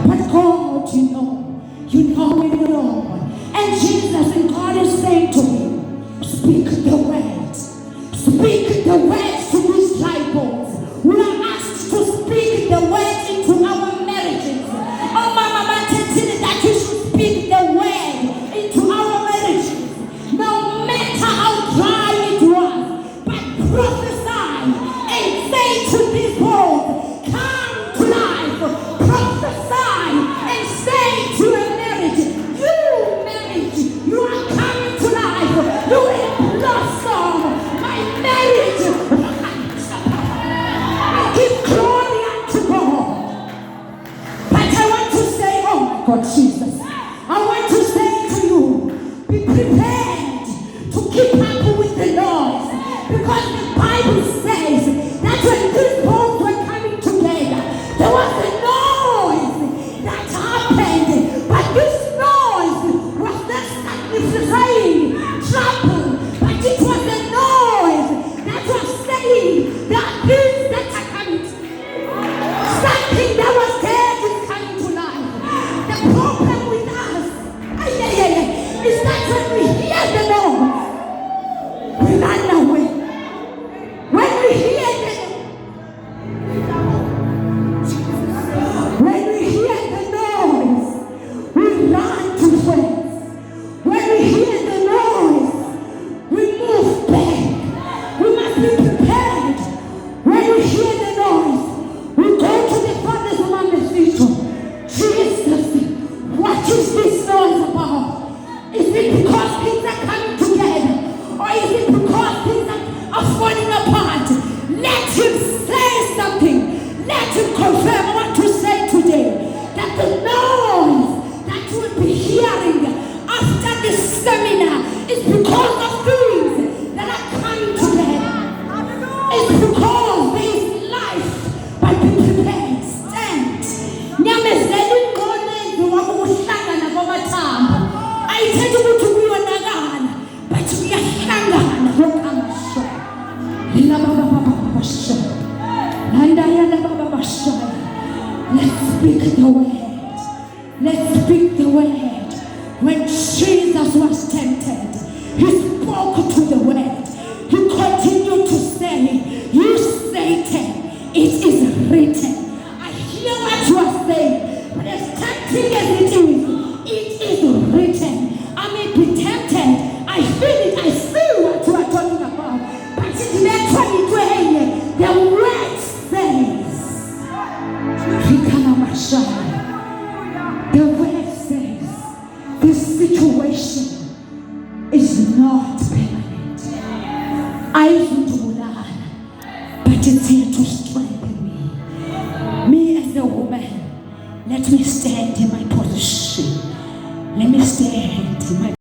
But God, you know it all. And Jesus and God is saying to him, speak the word. Speak the words to these dry bones. We are asked to speak the words into our marriages. Oh, Mama, that you should speak the word into our marriages. No matter how dry it was, but prophesy and say to these bones, come to life. Prophesy and say to a marriage, you are coming to life. You will blossom. My marriage. I give glory unto God. But I want to say, oh my God, Jesus, I want to say to you, be prepared to keep up with the noise. Because the Bible says that when these bones were coming together, there was a noise that happened. But this noise was not signifying trouble, but it was a noise that was saying that things that are coming, something that was dead is coming to life. The problem with us is that when we hear the noise, we run away. When we hear the noise, we run to friends. When we hear the noise, we move back. We must be prepared. When we hear the noise, we go to the Father's manifesto. Jesus, what is this noise about? Is it because things are coming together? Or is it because things are falling apart? Let him say something. Let him confirm. I want to say today that the noise that you will be hearing after this seminar is because of things that are coming together. It's because there is life, but be prepared. Stand. Nyamezeli ngone wakuhlangana kwamathambo. Ayithethi ukuthi kuyonakala, but kuyahlangana lokhamasho. Let's speak the word. Let's speak the word. When Jesus was tempted, he spoke to the word. He continued to say, you Satan, it is written. I hear what you are saying, but as tempting as it is written. I may be tempted. I feel it. I see what you are talking about. But it's literally doing the word says. The word says this situation is not permanent. I used to learn, but it's here to strengthen me. Me as a woman, let me stand in my position. Let me stand in my